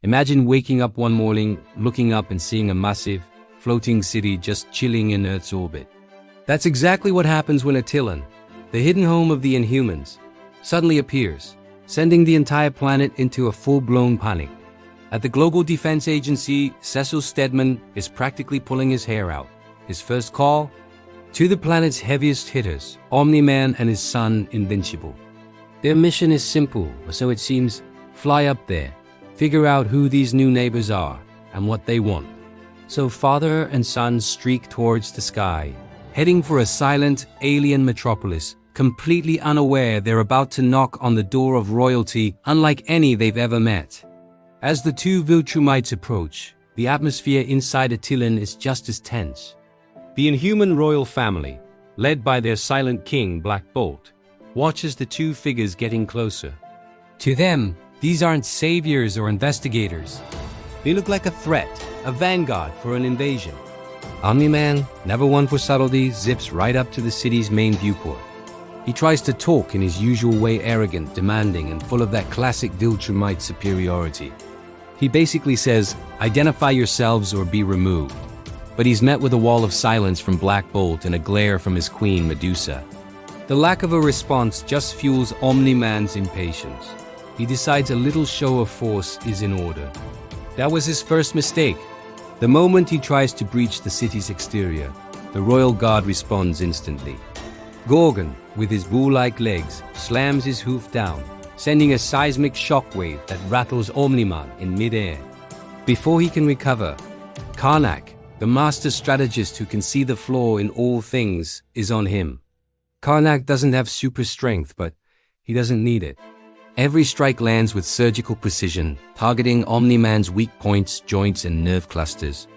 Imagine waking up one morning, looking up and seeing a massive, floating city just chilling in Earth's orbit. That's exactly what happens when Attilan, the hidden home of the Inhumans, suddenly appears, sending the entire planet into a full-blown panic. At the Global Defense Agency, Cecil Stedman is practically pulling his hair out. His first call? To the planet's heaviest hitters, Omni-Man and his son, Invincible. Their mission is simple, or so it seems: fly up there, figure out who these new neighbors are, and what they want. So father and son streak towards the sky, heading for a silent, alien metropolis, completely unaware they're about to knock on the door of royalty unlike any they've ever met. As the two Viltrumites approach, the atmosphere inside Attilan is just as tense. The Inhuman royal family, led by their silent king, Black Bolt, watches the two figures getting closer. To them, these aren't saviors or investigators. They look like a threat, a vanguard for an invasion. Omni-Man, never one for subtlety, zips right up to the city's main viewport. He tries to talk in his usual way, arrogant, demanding, and full of that classic Viltrumite superiority. He basically says, "Identify yourselves or be removed." But he's met with a wall of silence from Black Bolt and a glare from his queen, Medusa. The lack of a response just fuels Omni-Man's impatience. He decides a little show of force is in order. That was his first mistake. The moment he tries to breach the city's exterior, the royal guard responds instantly. Gorgon, with his bull-like legs, slams his hoof down, sending a seismic shockwave that rattles Omni-Man in midair. Before he can recover, Karnak, the master strategist who can see the flaw in all things, is on him. Karnak doesn't have super strength, but he doesn't need it. Every strike lands with surgical precision, targeting Omni-Man's weak points, joints, and nerve clusters.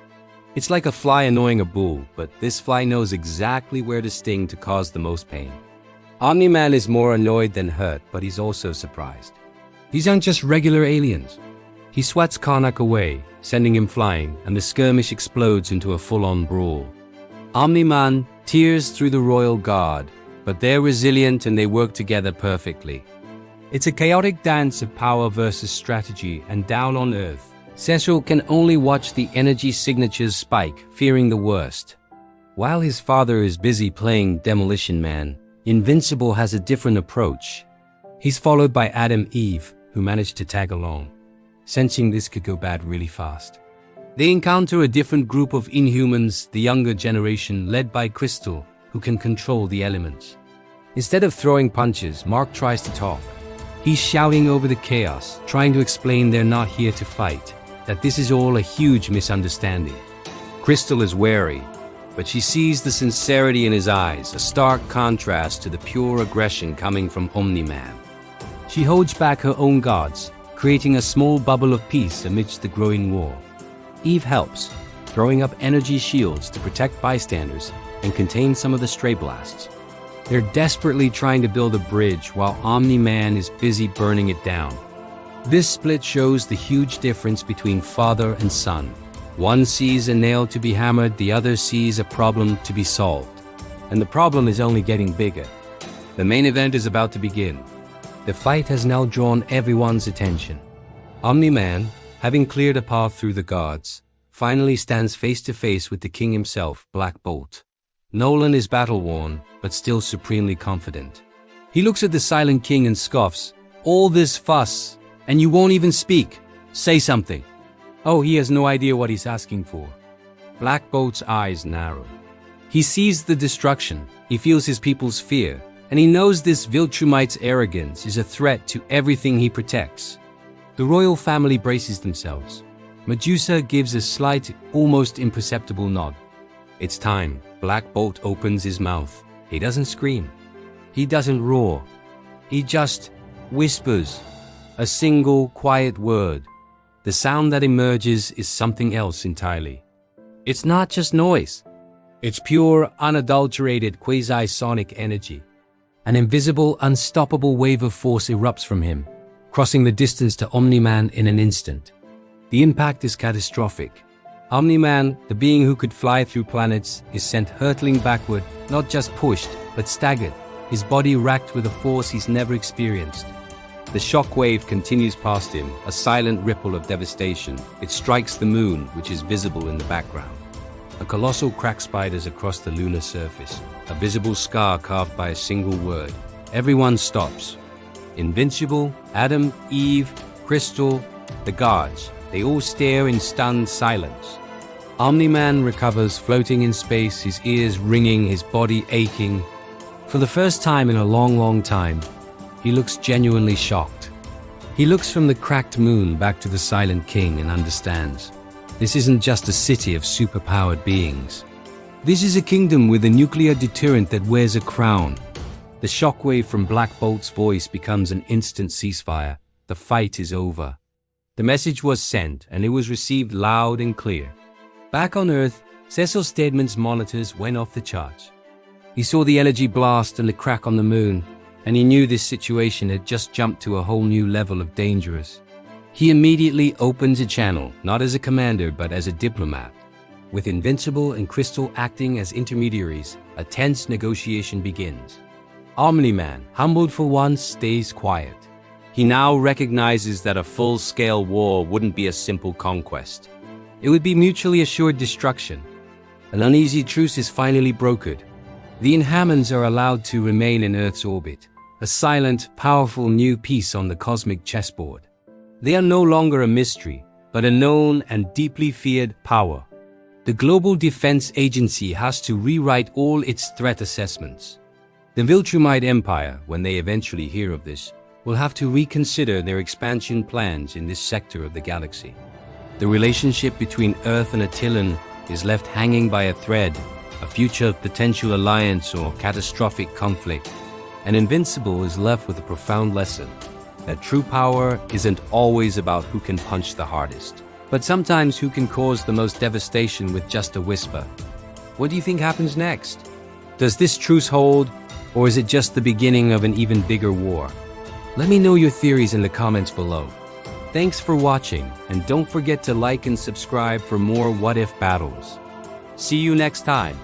It's like a fly annoying a bull, but this fly knows exactly where to sting to cause the most pain. Omni-Man is more annoyed than hurt, but he's also surprised. These aren't just regular aliens. He swats Karnak away, sending him flying, and the skirmish explodes into a full-on brawl. Omni-Man tears through the royal guard, but they're resilient and they work together perfectly. It's a chaotic dance of power versus strategy, and down on Earth, Cecil can only watch the energy signatures spike, fearing the worst. While his father is busy playing Demolition Man, Invincible has a different approach. He's followed by Adam Eve, who managed to tag along, sensing this could go bad really fast. They encounter a different group of Inhumans, the younger generation led by Crystal, who can control the elements. Instead of throwing punches, Mark tries to talk. He's shouting over the chaos, trying to explain they're not here to fight, that this is all a huge misunderstanding. Crystal is wary, but she sees the sincerity in his eyes, a stark contrast to the pure aggression coming from Omni-Man. She holds back her own guards, creating a small bubble of peace amidst the growing war. Eve helps, throwing up energy shields to protect bystanders and contain some of the stray blasts. They're desperately trying to build a bridge while Omni-Man is busy burning it down. This split shows the huge difference between father and son. One sees a nail to be hammered, the other sees a problem to be solved. And the problem is only getting bigger. The main event is about to begin. The fight has now drawn everyone's attention. Omni-Man, having cleared a path through the guards, finally stands face to face with the king himself, Black Bolt. Nolan is battle-worn, but still supremely confident. He looks at the silent king and scoffs. "All this fuss, and you won't even speak. Say something." Oh, he has no idea what he's asking for. Black Bolt's eyes narrow. He sees the destruction, he feels his people's fear, and he knows this Viltrumite's arrogance is a threat to everything he protects. The royal family braces themselves. Medusa gives a slight, almost imperceptible nod. It's time. Black Bolt opens his mouth. He doesn't scream. He doesn't roar. He just whispers. A single, quiet word. The sound that emerges is something else entirely. It's not just noise. It's pure, unadulterated quasi-sonic energy. An invisible, unstoppable wave of force erupts from him, crossing the distance to Omni-Man in an instant. The impact is catastrophic. Omni-Man, the being who could fly through planets, is sent hurtling backward, not just pushed, but staggered, his body racked with a force he's never experienced. The shockwave continues past him, a silent ripple of devastation. It strikes the moon, which is visible in the background. A colossal crack spiders across the lunar surface, a visible scar carved by a single word. Everyone stops. Invincible, Adam, Eve, Crystal, the guards, they all stare in stunned silence. Omni-Man recovers, floating in space, his ears ringing, his body aching. For the first time in a long, long time, he looks genuinely shocked. He looks from the cracked moon back to the Silent King and understands. This isn't just a city of superpowered beings. This is a kingdom with a nuclear deterrent that wears a crown. The shockwave from Black Bolt's voice becomes an instant ceasefire. The fight is over. The message was sent, and it was received loud and clear. Back on Earth, Cecil Stedman's monitors went off the charts. He saw the energy blast and the crack on the moon, and he knew this situation had just jumped to a whole new level of dangerous. He immediately opens a channel, not as a commander but as a diplomat. With Invincible and Crystal acting as intermediaries, a tense negotiation begins. Omni-Man, humbled for once, stays quiet. He now recognizes that a full-scale war wouldn't be a simple conquest. It would be mutually assured destruction. An uneasy truce is finally brokered. The Inhumans are allowed to remain in Earth's orbit, a silent, powerful new piece on the cosmic chessboard. They are no longer a mystery, but a known and deeply feared power. The Global Defense Agency has to rewrite all its threat assessments. The Viltrumite Empire, when they eventually hear of this, will have to reconsider their expansion plans in this sector of the galaxy. The relationship between Earth and Attilan is left hanging by a thread, a future potential alliance or catastrophic conflict. And Invincible is left with a profound lesson that true power isn't always about who can punch the hardest, but sometimes who can cause the most devastation with just a whisper. What do you think happens next? Does this truce hold, or is it just the beginning of an even bigger war? Let me know your theories in the comments below. Thanks for watching, and don't forget to like and subscribe for more What If battles. See you next time.